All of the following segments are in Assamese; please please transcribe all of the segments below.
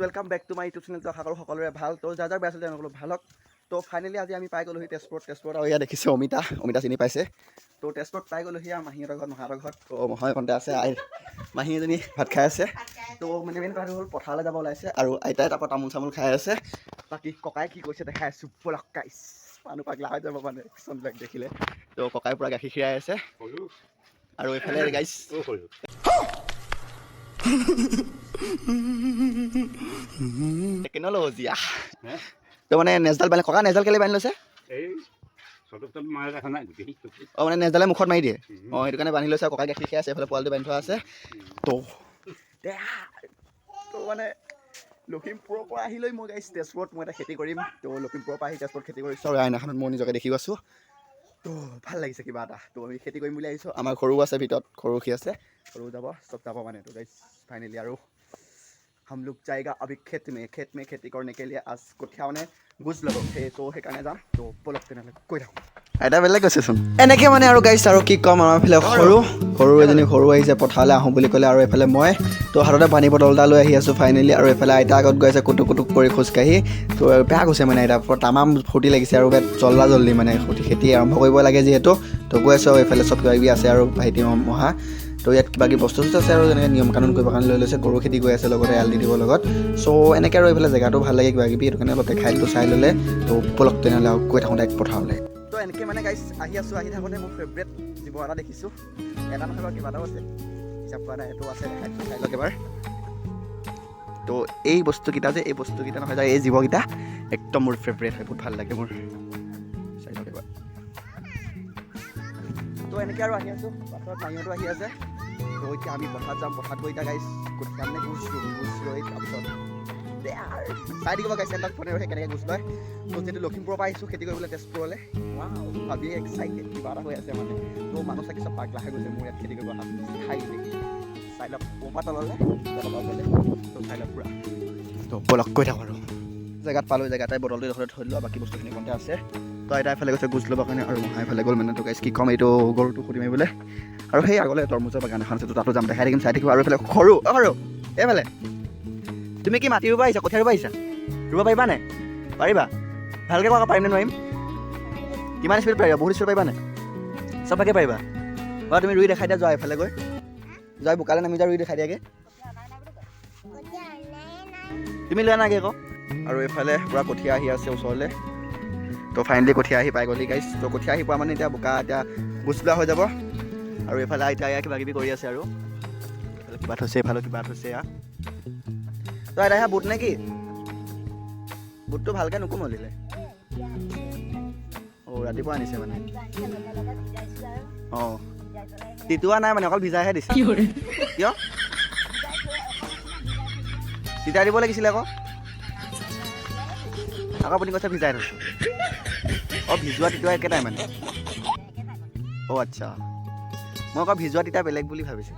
Welcome back to my YouTube channel. তো আশা কৰোঁ সকলোৰে ভাল। তো যাৰ যাৰ বেয়া আছিল তেওঁলোকৰ ভাল হওক। তো ফাইনেলি আজি আমি পাই গ'লোহি তেজপুৰত আৰু ইয়াত দেখিছে অমিতা চিনি পাইছে। তো তেজপুৰত পাই গ'লোহি আৰু মাহীহঁতৰ ঘৰত মহাহঁতৰ ঘৰত। তো মহাই কণতে আছে, মাহী এজনী ভাত খাই আছে। তো মানে মেইন কথাটো হ'ল পথাৰলৈ যাব ওলাইছে আৰু আইতাই তাৰপৰা তামোল চামোল খাই আছে। বাকী ককাই কি কৰিছে দেখাই আছোঁ। ব'লক গাইছ, মানুহ পাগলা হৈ যাব মানে কিছুমানবিলাক দেখিলে। তো ককাই পূৰা গাখীৰ খীৰাই আছে আৰু এইফালে গাইছ টেকন'লজিয়া। তো মানে নেজডাল বান্ধি ককা নেজডাল কেলৈ বান্ধি লৈছে? মানে নেজডালে মুখত মাৰি দিয়ে। সেইটো কাৰণে বান্ধি লৈছে। ককাই গাখীৰ খাই আছে, এইফালে পোৱালিটো বান্ধি থোৱা আছে। তো মানে লখিমপুৰৰ পৰা আহি লৈ মই গাইছ তেজপুৰত মই এটা খেতি কৰিম। তো লখিমপুৰৰ পৰা আহি তেজপুৰত খেতি কৰিছোঁ আৰু আইনাখনত মই নিজকে দেখি আছোঁ। তো ভাল লাগিছে কিবা এটা। তো আমি খেতি কৰিম বুলি আহিছোঁ। আমাৰ সৰু আছে ভিতৰত, সৰুখী আছে, সৰু যাব চব যাব মানে। তো গাইছ ফাইনেলি আৰু हम लोग जाएगा अभी खेत में खेती करने के लिए। आज कठिया মানে গুজ ল'ব, তো সেইকাৰণে যাম। তো ব'লক তেনেহ'লে কৈ থাকোঁ। এটা বেলেগ কৈছেচোন এনেকৈ মানে আৰু গাইছ আৰু কি ক'ম। আমাৰ ফালে সৰু এজনী সৰু আহিছে পথাৰলৈ আহোঁ বুলি ক'লে আৰু এইফালে মই তো হাততে পানী বটল এটা লৈ আহি আছোঁ ফাইনেলি। আৰু এইফালে আইতা আগত গৈ আছে কুটুক কুটুক কৰি খোজকাঢ়ি। তো বেয়া গৈছে মানে আইতা তামাম ফূৰ্তি লাগিছে আৰু জল্দি মানে খেতি আৰম্ভ কৰিব লাগে যিহেতু। তো গৈ আছোঁ আৰু এইফালে চব কিবা কিবি আছে আৰু ভাইটি মহা। তো ইয়াত কিবা কিবি বস্তু আছে আৰু যেনেকৈ নিয়ম কানুন কৰিবৰ কাৰণে লৈ লৈছে। গৰু খেতি গৈ আছে লগতে এৰাল দি দিবৰ লগত। চ' এনেকৈ আৰু এইফালে জেগাটো ভাল লাগে কিবা কিবি, সেইটো কাৰণে অলপ দেখাই দিলোঁ চাই ল'লে। তো ব'লক তেনেহ'লে আৰু গৈ থাকোঁ ডাইৰেক্ট পথাৰলৈ। তো এনেকৈ মানে গাইছ আহি আছোঁ, আহি থাকোঁতে মোৰ ফেভৰেট জীৱ এটা দেখিছোঁ। এটা নহয় বাৰু কিবা এটাও আছে, হিচাপ কৰা নাই। এইটো আছে দেখাই লওক এবাৰ। তো এই বস্তুকেইটা নহয় যায়, এই জীৱকেইটা একদম মোৰ ফেভৰেট হয়, বহুত ভাল লাগে মোৰ। চাই লওক এবাৰ। তো এনেকৈ আৰু আহি আছোঁ, পাছত মাহীহঁতো আহি আছে। তো এতিয়া আমি পথাৰত যাম। পথাৰত গৈ এতিয়া গাইছ কঠীয়া মানে গুজ লৈ তাৰপিছত চাই দিব গাইছ তাক ফোনে ৰখে কেনেকৈ গুজ লয়। তো যিহেতু লখিমপুৰৰ পৰা আহিছোঁ খেতি কৰিবলৈ তেজপুৰলৈ, ভাবিয়ে এক্সাইটেড কিবা এটা হৈ আছে মানে। তো মানুহ চাগে চব পাগলা হৈ গৈছে মোৰ ইয়াত খেতি কৰিব খাই দেখি। চাই লওক পপা তললৈ তো চাই লওক পূৰা। তো ব'লক গৈ থাকোঁ আৰু জেগাত পালোঁ। জেগাতে বটলটো দখলতে থৈ দিলোঁ, বাকী বস্তুখিনি কণতে আছে। তো আইতা এফালে গৈছে গুজ ল'বৰ কাৰণে আৰু মহা এফালে গ'ল মানে। তো গাইছ কি ক'ম, এইটো গৰুটো সুধি মাৰিবলৈ। আৰু সেই আগলৈ তৰমুজৰ বাগান এখন আছে, তো তাতো যাম, দেখাই থাকিম, চাই থাকিব। আৰু এইফালে সৰু এইফালে তুমি কি মাটি ৰুব আহিছা, কঠীয়া ৰুব আহিছা? ৰুব পাৰিবা নাই? পাৰিবা? ভালকৈ কোৱা, পাৰিম নে নোৱাৰিম? কিমান স্পীড পাৰিবা? বহুত স্পীড পাৰিবা নাই? চবকে পাৰিবা বাৰু? তুমি ৰুই দেখাই দিয়া, যোৱা এইফালে গৈ যোৱা, বোকালে নামি যোৱা, ৰুই দেখাই দিয়াগৈ। তুমি লোৱা নাগে আকৌ। আৰু এইফালে পূৰা কঠীয়া আহি আছে ওচৰলৈ। তো ফাইনেলি কঠীয়া আহি পাই গ'লি গাইছ। তো কঠীয়া আহি পোৱা মানে এতিয়া বোকা এতিয়া গুচ লোৱা হৈ যাব। আৰু এইফালে আইতা কিবা কিবি কৰি আছে আৰু এইফালে কিবা থৈছে, এইফালে কিবা থৈছে। তো আইতা বুট নে কি? বুটটো ভালকৈ নুকুমলিলে। ৰাতিপুৱা আনিছে মানে। তিতোৱা নাই মানে, অকল ভিজাইহে দিছে। কিয় তিতাই দিব লাগিছিলে আকৌ আপুনি কৈছে ভিজাই থৈছোঁ। ভিজোৱা তিতোৱা একেটাই মানে। আচ্ছা, মই আকৌ ভিজোৱা তিতা বেলেগ বুলি ভাবিছোঁ।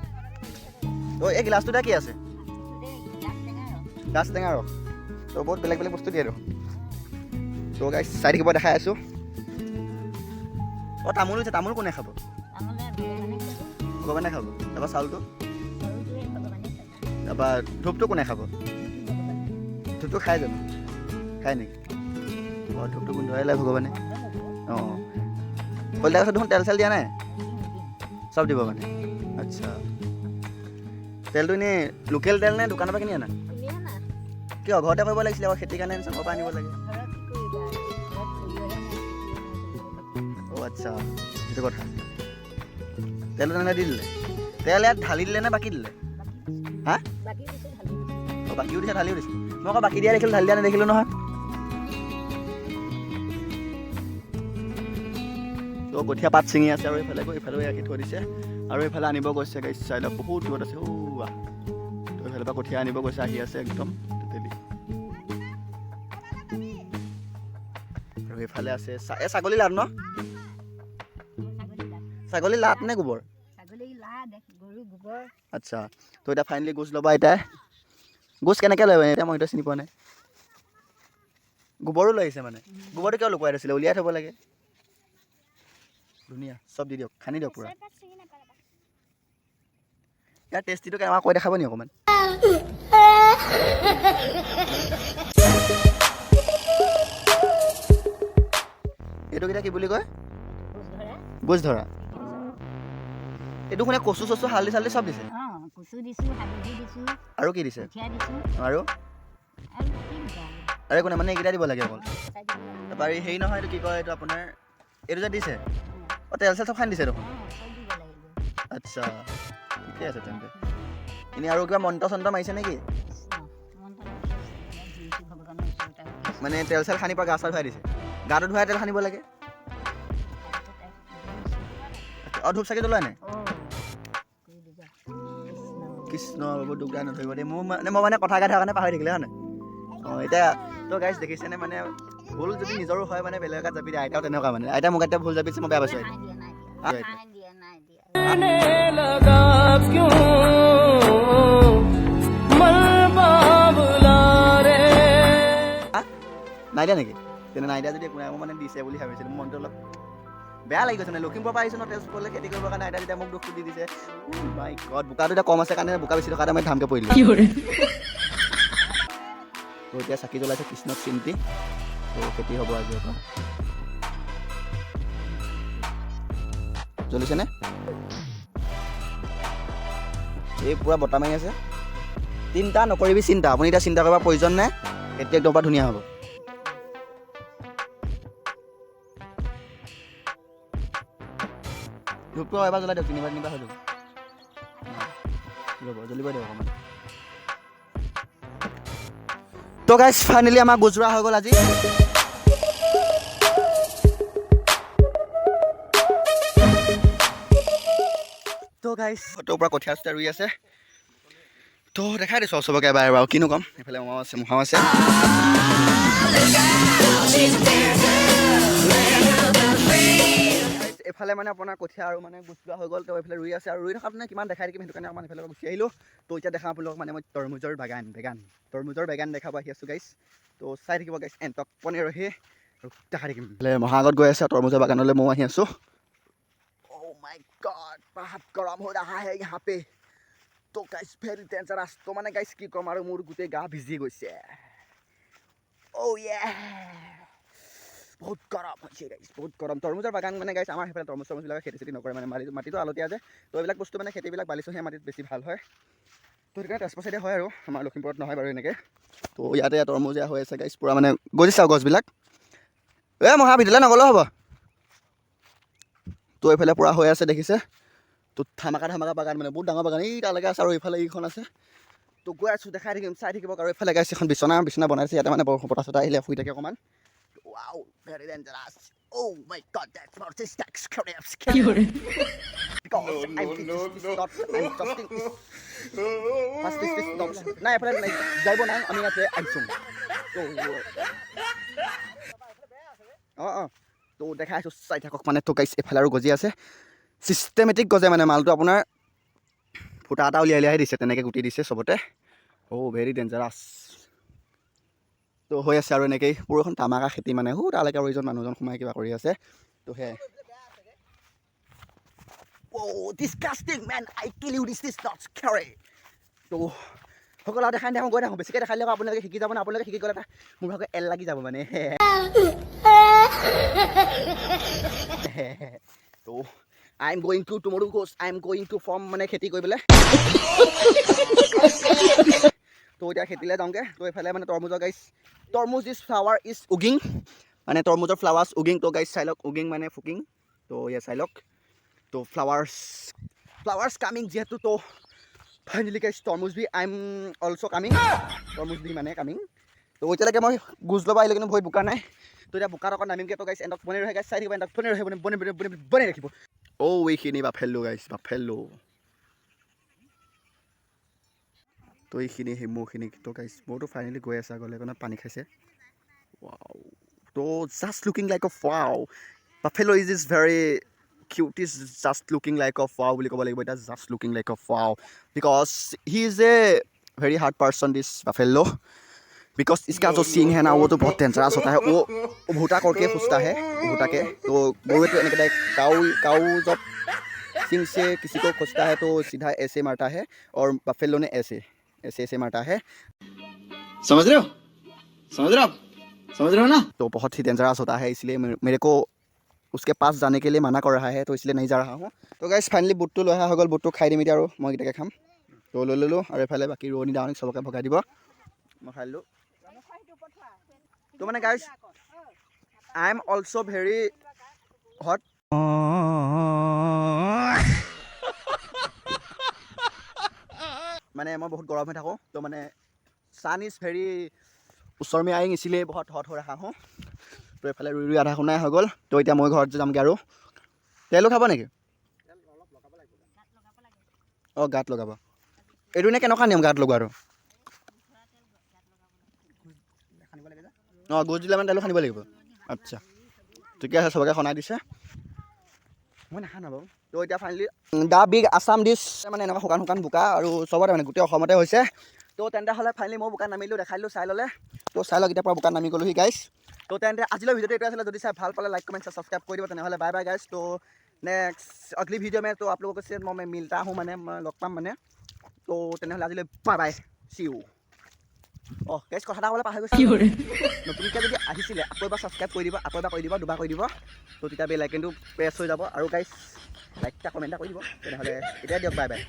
এই গিলাচটোতে কি আছে? গাছ টেঙা ৰস। তো বহুত বেলেগ বেলেগ বস্তু দিয়ে আৰু। তো গাইছ চাই থাকিব, দেখাই আছোঁ। তামোল হৈছে, তামোল কোনে খাব? ভগৱানে খাব। তাৰপৰা চাউলটো, তাৰপৰা ধূপটো কোনে খাব? ধূপটো খাই জানো? খাই নেকি? ধূপটো গোন্ধই লয় ভগৱানে। কলিতা গছত দেখোন তেল চেল দিয়া নাই? চব দিব মানে। আচ্ছা, তেলটো এনেই লোকেল তেল নে দোকানৰ পৰা কিনি আনা? কিয় ঘৰতে কৰিব লাগিছিলে আকৌ, খেতিৰ কাৰণে চাঙৰ পৰা আনিব লাগে। আচ্ছা, সেইটো কথা। তেলটো তেনেহ'লে দি দিলে? তেল ইয়াত ঢালি দিলে নে বাকী দিলে? হা, বাকীও দিছে ঢালিও দিছে? মই আকৌ বাকী দিয়া দেখিলোঁ, ঢালি দিয়া নেদেখিলোঁ নহয়। তো কঠীয়া পাত ছিঙি আছে আৰু এইফালে গৈ এইফালেও ৰাখি থৈ দিছে। আৰু এইফালে আনিব গৈছে গাইছ, চাই লওক বহুত দূৰত আছে। তো এইফালৰ পৰা কঠীয়া আনিব গৈছে, আহি আছে একদম টোটেলি। আৰু এইফালে আছে ছাগলী লাট ন? ছাগলী লাট নে গোবৰ? আচ্ছা, তো এতিয়া ফাইনেলি গুজ ল'বা এটাই। গুজ কেনেকৈ লয় মানে? এতিয়া মই সেইটো চিনি পোৱা নাই। গোবৰো লৈ আহিছে মানে? গোবৰটো কিয় লুকুৱাই থৈছিলে? উলিয়াই থ'ব লাগে। ধুনীয়া, চব দি দিয়ক, খানি দিয়ক পূৰা। ইয়াৰ টেষ্টিটো কেনেকুৱা কৈ দেখাব নি অকণমান? এইটো কেইটা কি বুলি কয় বুজ ধৰা এইটো কোনে কচু চচু হালধি চালধি চব দিছে কচু দিছো হালধি দিছো আৰু কি দিছে কঠীয়া দিছো আৰু আৰু কি দিছো আৰু কোনে মানে এইকেইটা দিব লাগে অকল তাৰপৰা হেৰি নহয় এইটো কি কয় এইটো আপোনাৰ এইটো যে দিছে অঁ তেল চেল চব খান্দি দিছে দেখোন আচ্ছা ঠিকে আছে তেন্তে এনেই আৰু কিবা মন্ত্ৰ চন্ত্ৰ মাৰিছে নেকি মানে তেল চেল সানি পৰা গা চা ধুৱাই দিছে গাটো ধুৱাই তেল সানিব লাগে অঁ ধূপ চাকি জ্বলোৱা নাই কৃষ্ণ বাবু দুখ গাই নধৰিব দেই মোৰ মানে মই মানে কথা গাই থকাৰ কাৰণে পাহৰি থাকিলে হয় নাই অঁ এতিয়া তো গাইছ দেখিছেনে মানে ভুল যদি নিজৰো হয় মানে বেলেগ এটাত জাপি দিয়ে আইতাও তেনেকুৱা মানে আইতা মোক এতিয়া ভুল জাপিছে মই বেয়া পাইছোঁ নাই দিয়া নেকি তেনে নাই দিয়া যদি একো নাই মই মানে দিছে বুলি ভাবিছিলোঁ মোৰ মনটো অলপ বেয়া লাগি গৈছে মানে লখিমপুৰৰ পৰা আহিছোঁ ন তেজপুৰলৈ খেতি কৰিবৰ কাৰণে আইতা তেতিয়া মোক দুখ দি দিছে মাই গড বোকাটো এতিয়া কম আছে কাৰণে বোকা বেছি থকাতে মই ধামকৈ পৰি দিলোঁ তো এতিয়া চাকি জ্বলাইছে কৃষ্ণক চিন্তি তো খেতি হ'ব আজিৰ পৰা জ্বলিছেনে এই পূৰা বতাহ মাৰি আছে চিন্তা নকৰিবি চিন্তা আপুনি এতিয়া চিন্তা কৰিব প্ৰয়োজন নাই খেতি একদম পৰা ধুনীয়া হ'ব ধূপটো এবাৰ জ্বলাই দিয়ক তিনিবাৰ হৈ যাব ৰ'ব জ্বলিবই দিয়ক অকণমান তো গাইছ ফাইনেলি আমাৰ গুজৰা হৈ গ'ল আজি তো গাইছ ফটোৰ পৰা কঠীয়া চঠীয়া ৰুই আছে তো দেখাই দিছোঁ চবকে এবাৰ এবাৰ কিনো ক'ম এইফালে মহাও আছে এফালে মানে আপোনাৰ কঠীয়া আৰু মানে গুচোৱা হৈ গ'ল তো এইফালে ৰুই আছে আৰু ৰুই থকাত মানে কিমান দেখাই দিম সেইটো কাৰণে অকণমান এইফালে গুচি আহিলোঁ তো এতিয়া দেখা আপোনালোকক মানে মই তৰমুজৰ বাগান দেখাব আহি আছোঁ গাইছ তো চাই থাকিব গাইছ এণ্টক পনীৰ ৰহি আৰু দেখাই থাকিম মহাগত গৈ আছে তৰমুজৰ বাগানলৈ ময়ো আহি আছোঁ অ' মাই গড বহুত গৰম হৈ ৰহা হে यहाँ पे তো গাইছ ভেৰি ডেঞ্জাৰাছ তো মানে গাইছ কি ক'ম আৰু মোৰ গোটেই গা ভিজি গৈছে অ' ইয়ে বহুত গৰম হৈছে গাইছ বহুত গৰম তৰমুজৰ বাগান মানে গাইছ আমাৰ সেইফালে তৰমুজবিলাকে খেতি চেতি নকৰে মানে মাটিটো আলতীয়া যে তো এইবিলাক বস্তু মানে খেতিবিলাক বালিচহীয়া মাটিত বেছি ভাল হয় তো সেইকাৰণে তেজপুৰ চাইডে হয় আৰু আমাৰ লখিমপুৰত নহয় বাৰু এনেকৈ তো ইয়াতে তৰমুজীয়া হৈ আছে গাইছ পূৰা মানে গজিছে আৰু গছবিলাক এই মহা ভিতৰলৈ নগ'লেও হ'ব তো এইফালে পূৰা হৈ আছে দেখিছে তো ধামাকা বাগান মানে বহুত ডাঙৰ বাগান এই তালৈকে আছে আৰু এইফালে এইখন আছে তো গৈ আছোঁ দেখাই থাকিম চাই থাকিব আৰু এইফালে গাইছ এখন বিচনা বনাইছে ইয়াতে মানে বতাহ চতাহ আহিলে শুই থাকে অকণমান wow very dangerous oh my god that's not this scary because I'm trusting this not নাই এফালে নাই যাইব নাই আমি ইয়াতে আহিছোঁ অঁ তো দেখাই আছোঁ চাই থাকক মানে তো গাইছ এফালে আৰু গজি আছে চিষ্টেমেটিক গজে মানে মালটো আপোনাৰ ফুটা এটা উলিয়াই দিছে তেনেকৈ গুটি দিছে চবতে অ' ভেৰি ডেঞ্জাৰাছ তো হৈ আছে আৰু এনেকেই পুৰখন তামাকা খেতি মানে তালৈকে আৰু এজন মানুহজন সোমাই কিবা কৰি আছে তো সেয়াই অ' disgusting man I kill you this is not scary তো সকলো আৰু দেখাই গৈ থাকোঁ বেছিকৈ দেখাই দিলে আপোনালোকে শিকি যাব না আপোনালোকে শিকি গ'লে মোৰ ভাগৰ এল লাগি যাব মানে তো I'm going to tomorrow course I'm going to form মানে খেতি কৰিবলৈ তো এতিয়া খেতিলৈ যাওঁগৈ তো এইফালে মানে তৰমুজৰ গাইছ তৰমুজ ইজ ফ্লাৱাৰ ইজ উগিং মানে তৰমুজৰ ফ্লাৱাৰ্ছ উগিং তো গাইছ চাই লওক উগিং মানে ফুকিং তো ইয়ে চাই লওক তো ফ্লাৱাৰ্ছ কামিং যিহেতু তো ফাইনেলি গাইছ তৰমুজ be I am also' coming তৰমুজ বি মানে কামিং তো এতিয়ালৈকে মই গুজ ল'ব আহিলোঁ কিন্তু ভৰি বোকা নাই তো এতিয়া বোকাত অকণ নামিমগৈ তো গাইছ এণ্টক বনাই ৰহে গাইছ চাই থাকিব এণ্টক বনাই ৰহে বনাই ৰাখিব এইখিনি বাফেল্লো গাইছ বাফেল্লো তো এইখিনি সেই মৌখিনি তো গাইছ মৌটো ফাইনেলি গৈ আছে আগলৈ মানে পানী খাইছে ৱাও তো just looking like a wow buffalo is very cute is just looking like a wow বুলি ক'ব লাগিব এতিয়া just looking like a wow because he is a very hard person this buffalo because इसका जो सींग है ना वो तो बहुत डेंजरस होता है वो भूटा करके खुजता है भूटा के तो गौवे तो इनके काऊ जब सींग से किसी को खुजता है तो सीधा ऐसे मारता है और बफेलो ने ऐसे ऐसे ऐसे मारता है समझ रहे हो आप समझ रहे हो ना तो बहुत ही डेंजरस होता है इसलिए मेरे को उसके पास जाने के लिए मना कर रहा है तो इसलिए नहीं जा रहा हूँ तो गाइस फाइनली বুটটো লৈ অহা হৈ গ'ল বুটটো খাই দিম এতিয়া আৰু মই কেইটাকে খাম তো লৈ ল'লোঁ আৰু এফালে বাকী ৰোৱনী দাৱনী চবকে ভগাই দিব মই খাই ল'লোঁ তো মানে গাইছ আই এম অলছ' ভেৰি হট মানে মই বহুত গৰম হৈ থাকোঁ তো মানে ছান ইজ ভেৰি ওচৰ মে আইং ইচিলে বহুত হট হৈ ৰখা হওঁ তো এইফালে ৰুই ৰুই আধা শুনাই হৈ গ'ল তো এতিয়া মই ঘৰত যামগৈ আৰু তেলো খাব নেকি অঁ গাত লগাব এইটো নে কেনেকুৱা নিয়ম গাত লগোৱাটো অঁ গোজ দিলে মানে তেলো সানিব লাগিব আচ্ছা ঠিকে আছে চবকে সনাই দিছে মই নাখানা বাৰু তো এতিয়া finally the big Assam dish মানে এনেকুৱা শুকান শুকান বোকা আৰু চবতে মানে গোটেই অসমতে হৈছে তো তেন্তে হ'লে ফাইনেলি মই বোকাত নামিলোঁ দেখাই দিলোঁ চাই ল'লে তো চাই লওক এতিয়াৰ পৰা বোকাত নামি গ'লোহি গাইছ তো তেন্তে আজিলৈ ভিডিঅ'টো এইটো আছিলে যদি চাই ভাল পালে লাইক কমেণ্ট ছাবস্ক্ৰাইব কৰি দিব তেনেহ'লে বাই বাই গাইছ তো নেক্সট अगली वीडियो में तो आप लोगों से मैं मिलता हूँ मैंने लग पाम मैंने तो তেনেহ'লে আজিলৈ বাই বাই চি ইউ অঁ গাইছ কথা এটা ক'বলৈ পাহৰি গৈছোঁ নতুনকৈ যদি আহিছিলে আকৌ এবাৰ ছাবস্ক্ৰাইব কৰি দিব আকৌ এবাৰ কৰি দিব দুবাৰ কৰি দিব তো তেতিয়া বেল আইকনটো প্ৰেছ হৈ যাব আৰু গাইছ লাইক এটা কমেণ্ট এটা কৰি দিব তেনেহ'লে এতিয়া দিয়ক বাই বাই